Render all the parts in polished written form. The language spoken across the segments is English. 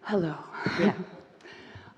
Hello. Yeah.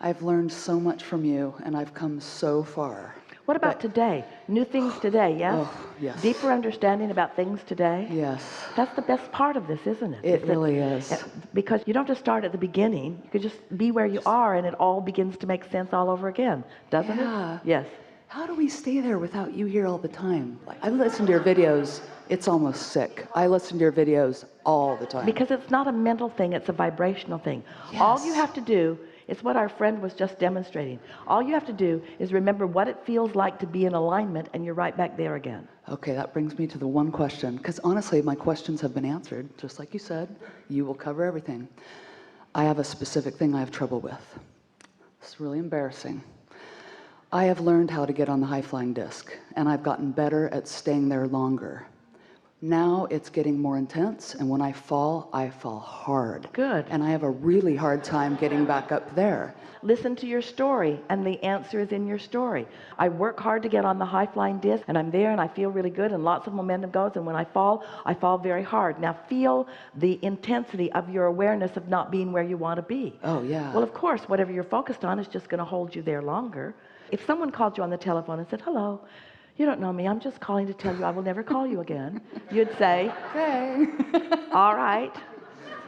I've learned so much from you, and I've come so far. What about today? New things today, yes? Oh, yes. Deeper understanding about things today? Yes. That's the best part of this, isn't it? It really is. Because you don't have to start at the beginning. You could just be where you are, and it all begins to make sense all over again, doesn't Yeah. it? Yes. How do we stay there without you here all the time? Like, I listen to your videos, it's almost sick. I listen to your videos all the time. Because it's not a mental thing, it's a vibrational thing. Yes. All you have to do is what our friend was just demonstrating. All you have to do is remember what it feels like to be in alignment, and you're right back there again. Okay, that brings me to the one question, because honestly, my questions have been answered, just like you said. You will cover everything. I have a specific thing I have trouble with. It's really embarrassing. I have learned how to get on the high-flying disc, and I've gotten better at staying there longer. Now it's getting more intense, and when I fall hard. Good. And I have a really hard time getting back up there. Listen to your story, and the answer is in your story. I work hard to get on the high-flying disc, and I'm there, and I feel really good, and lots of momentum goes, and when I fall very hard. Now feel the intensity of your awareness of not being where you want to be. Oh, yeah. Well, of course, whatever you're focused on is just going to hold you there longer. If someone called you on the telephone and said, "Hello, you don't know me, I'm just calling to tell you I will never call you again," you'd say, Okay. all right.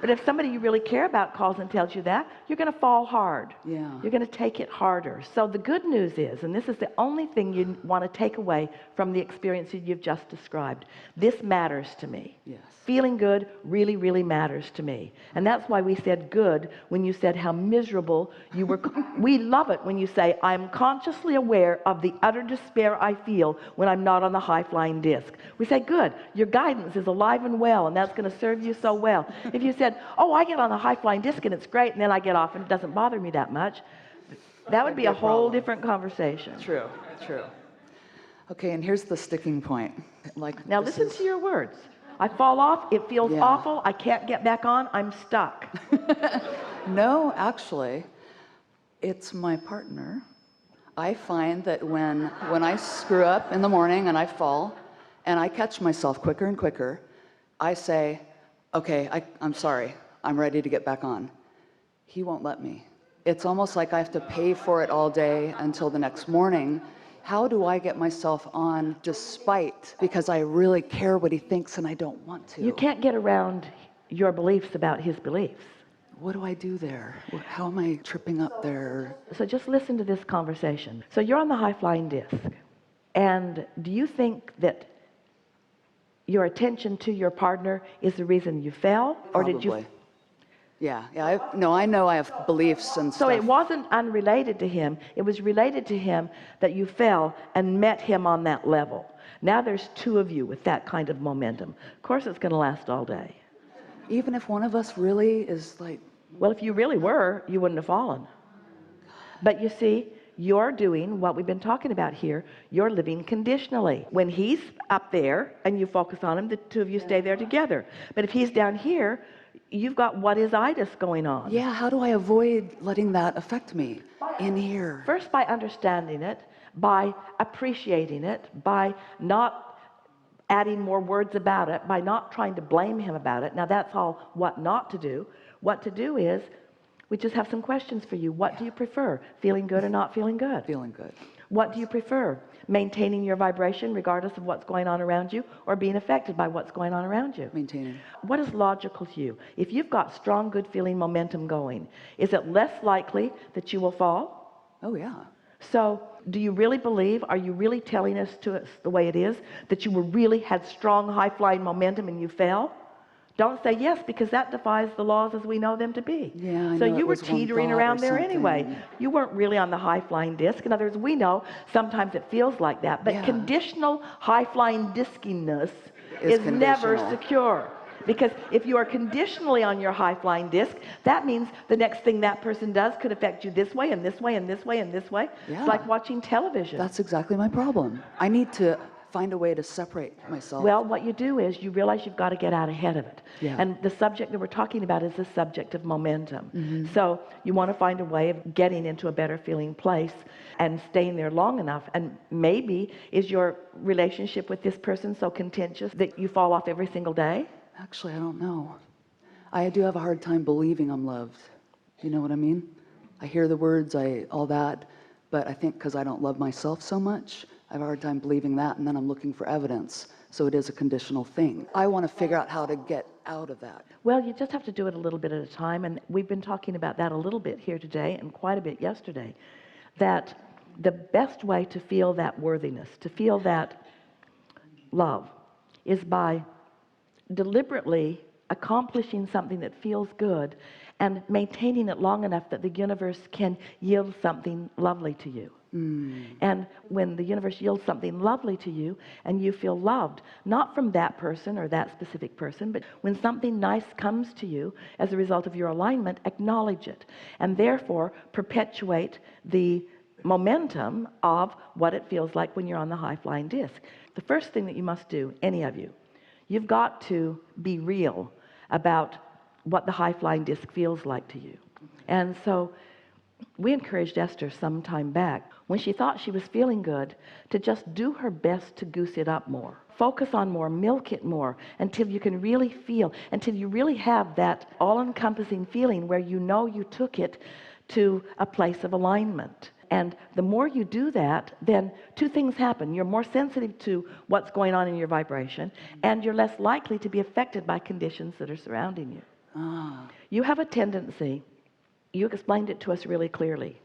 But if somebody you really care about calls and tells you that, you're going to fall hard. Yeah. You're going to take it harder. So the good news is, and this is the only thing you want to take away from the experience that you've just described, this matters to me. Yes. Feeling good really, really matters to me. And that's why we said good when you said how miserable you were. We love it when you say, "I'm consciously aware of the utter despair I feel when I'm not on the high-flying disc." We say, good, your guidance is alive and well, and that's going to serve you so well. If you said, "Oh, I get on the high-flying disc and it's great, and then I get off and it doesn't bother me that much," that would be a whole different conversation. True, true. Okay, and here's the sticking point. Like, Now listen to your words. I fall off, it feels Yeah. awful, I can't get back on, I'm stuck. No, actually, it's my partner. I find that when I screw up in the morning and I fall, and I catch myself quicker and quicker, I say, "Okay, I'm sorry, I'm ready to get back on." He won't let me. It's almost like I have to pay for it all day until the next morning. How do I get myself on despite, because I really care what he thinks and I don't want to? You can't get around your beliefs about his beliefs. What do I do there? How am I tripping up there? So just listen to this conversation. So you're on the high-flying disc, and do you think that your attention to your partner is the reason you fell? Or Probably. did you? Yeah, I know I have beliefs and So stuff. it wasn't unrelated to him, it was related to him that you fell and met him on that level. Now there's two of you with that kind of momentum. Of course it's going to last all day. Even if one of us really is like... Well, if you really were, you wouldn't have fallen. But you see, you're doing what we've been talking about here. You're living conditionally. When he's up there and you focus on him, the two of you stay there together. But if he's down here, you've got what is itis going on. Yeah, how do I avoid letting that affect me in here? First, by understanding it, by appreciating it, by not adding more words about it, by not trying to blame him about it. Now that's all what not to do. What to do is, we just have some questions for you. What do you prefer? Feeling good or not feeling good? Feeling good. What do you prefer? Maintaining your vibration regardless of what's going on around you, or being affected by what's going on around you? Maintaining. What is logical to you? If you've got strong, good feeling momentum going, is it less likely that you will fall? Oh, yeah. So do you really believe, are you really telling us the way it is, that you really had strong, high-flying momentum and you fell? Don't say yes, because that defies the laws as we know them to be. Yeah, I so know you it were was one teetering thought around or there something. anyway. You weren't really on the high-flying disc. In other words, we know sometimes it feels like that, but Yeah. conditional high-flying diskiness is never conditional. secure. Because if you are conditionally on your high-flying disc, that means the next thing that person does could affect you this way and this way and this way and this way. Yeah. It's like watching television. That's exactly my problem. I need to find a way to separate myself. Well, what you do is you realize you've got to get out ahead of it. Yeah. And the subject that we're talking about is the subject of momentum. So you want to find a way of getting into a better feeling place and staying there long enough. And maybe is your relationship with this person so contentious that you fall off every single day? Actually, I don't know. I do have a hard time believing I'm loved. You know what I mean? I hear the words, all that, but I think because I don't love myself so much, I have a hard time believing that, and then I'm looking for evidence. So it is a conditional thing. I want to figure out how to get out of that. Well, you just have to do it a little bit at a time, and we've been talking about that a little bit here today and quite a bit yesterday, that the best way to feel that worthiness, to feel that love, is by deliberately accomplishing something that feels good and maintaining it long enough that the universe can yield something lovely to you. And when the universe yields something lovely to you and you feel loved, not from that person or that specific person, but when something nice comes to you as a result of your alignment, acknowledge it and therefore perpetuate the momentum of what it feels like when you're on the high-flying disc. The first thing that you must do, any of you, you've got to be real about what the high-flying disc feels like to you. And so we encouraged Esther some time back, when she thought she was feeling good, to just do her best to goose it up more. Focus on more, milk it more, until you can really feel, until you really have that all-encompassing feeling where you know you took it to a place of alignment. And the more you do that, then two things happen. You're more sensitive to what's going on in your vibration, and you're less likely to be affected by conditions that are surrounding you. You have a tendency, you explained it to us really clearly.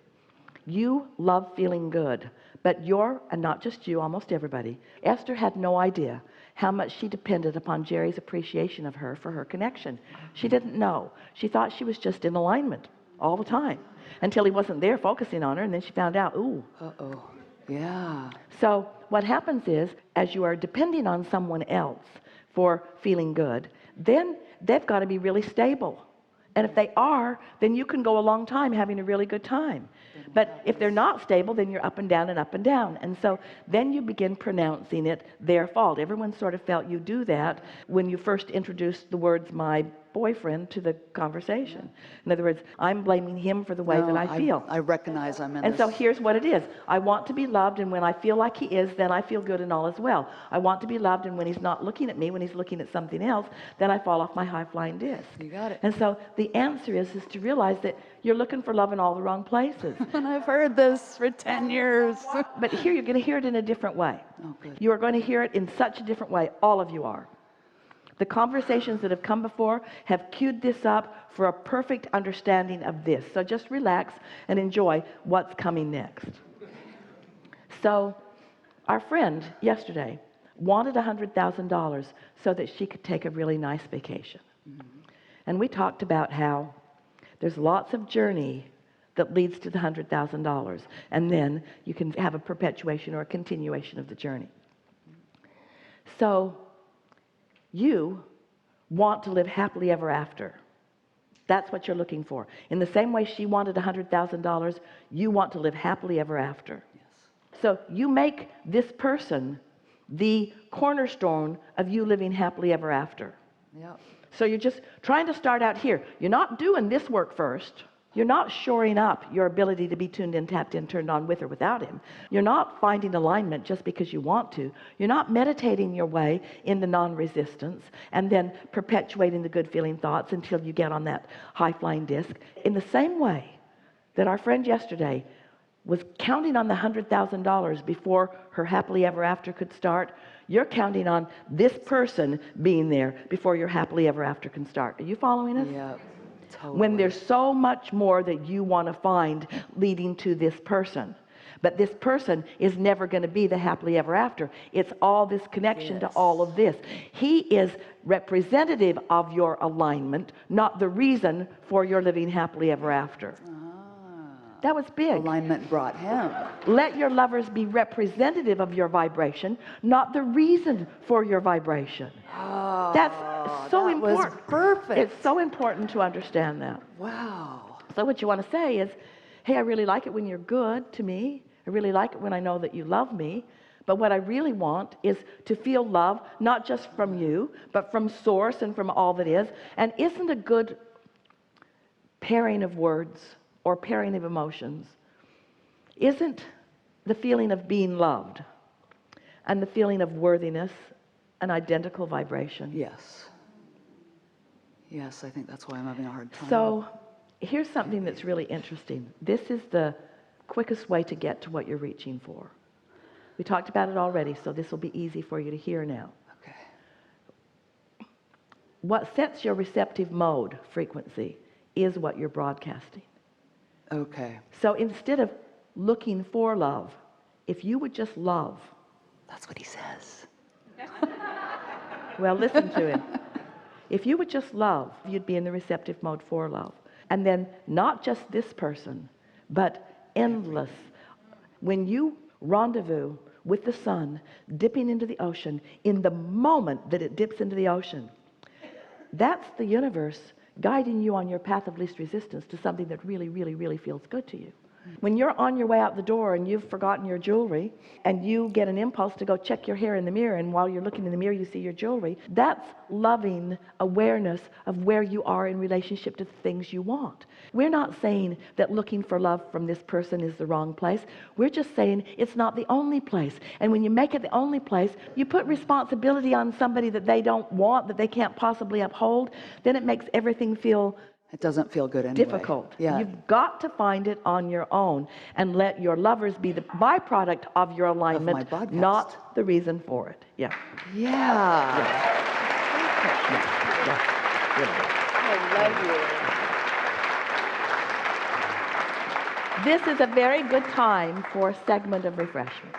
You love feeling good, but and not just you, almost everybody, Esther had no idea how much she depended upon Jerry's appreciation of her for her connection. She didn't know. She thought she was just in alignment all the time until he wasn't there focusing on her, and then she found out, ooh. Uh-oh. Yeah. So what happens is, as you are depending on someone else for feeling good, then they've got to be really stable. And if they are, then you can go a long time having a really good time. But if they're not stable, then you're up and down and up and down. And so then you begin pronouncing it their fault. Everyone sort of felt you do that when you first introduced the words "my boyfriend" to the conversation. In other words, I'm blaming him for the way that I feel. I recognize I'm in And this. so here's what it is. I want to be loved, and when I feel like he is, then I feel good and all is well. I want to be loved, and when he's not looking at me, when he's looking at something else, then I fall off my high-flying disc. You got it. And so the answer is to realize that you're looking for love in all the wrong places. And I've heard this for 10 years. But here you're going to hear it in a different way. Oh, good. You are going to hear it in such a different way. All of you are. The conversations that have come before have queued this up for a perfect understanding of this. So just relax and enjoy what's coming next. So our friend yesterday wanted $100,000 so that she could take a really nice vacation. And we talked about how there's lots of journey that leads to the $100,000, and then you can have a perpetuation or a continuation of the journey. So you want to live happily ever after. That's what you're looking for. In the same way she wanted $100,000, you want to live happily ever after. Yes. So you make this person the cornerstone of you living happily ever after. Yep. So you're just trying to start out here. You're not doing this work first. You're not shoring up your ability to be tuned in, tapped in, turned on with or without him. You're not finding alignment just because you want to. You're not meditating your way into non-resistance and then perpetuating the good feeling thoughts until you get on that high-flying disc. In the same way that our friend yesterday was counting on the $100,000 before her happily ever after could start, you're counting on this person being there before your happily ever after can start. Are you following us? Yeah. Totally. When there's so much more that you want to find leading to this person. But this person is never going to be the happily ever after. It's all this connection to all of this. He is representative of your alignment, not the reason for your living happily ever after. That was big. Alignment brought him. Let your lovers be representative of your vibration, not the reason for your vibration. Oh, That's so that important. Was perfect. It's so important to understand that. Wow. So what you want to say is, hey, I really like it when you're good to me. I really like it when I know that you love me. But what I really want is to feel love, not just from you, but from source and from all that is. And isn't a good pairing of words or pairing of emotions, isn't the feeling of being loved and the feeling of worthiness an identical vibration? Yes. Yes, I think that's why I'm having a hard time. So Here's something that's really interesting. This is the quickest way to get to what you're reaching for. We talked about it already, so this will be easy for you to hear now. Okay. What sets your receptive mode frequency is what you're broadcasting. Okay. So instead of looking for love, if you would just love. That's what he says. Well, listen to him. If you would just love, you'd be in the receptive mode for love. And then not just this person, but endless. When you rendezvous with the sun dipping into the ocean, in the moment that it dips into the ocean, that's the universe guiding you on your path of least resistance to something that really, really, really feels good to you. When you're on your way out the door and you've forgotten your jewelry and you get an impulse to go check your hair in the mirror, and while you're looking in the mirror you see your jewelry, that's loving awareness of where you are in relationship to the things you want. We're not saying that looking for love from this person is the wrong place. We're just saying it's not the only place. And when you make it the only place, you put responsibility on somebody that they don't want, that they can't possibly uphold, then it makes everything feel It doesn't feel good anyway. difficult. Yeah. You've got to find it on your own and let your lovers be the byproduct of your alignment, Of my podcast. not the reason for it. Yeah. Yeah. I love you. This is a very good time for a segment of refreshment.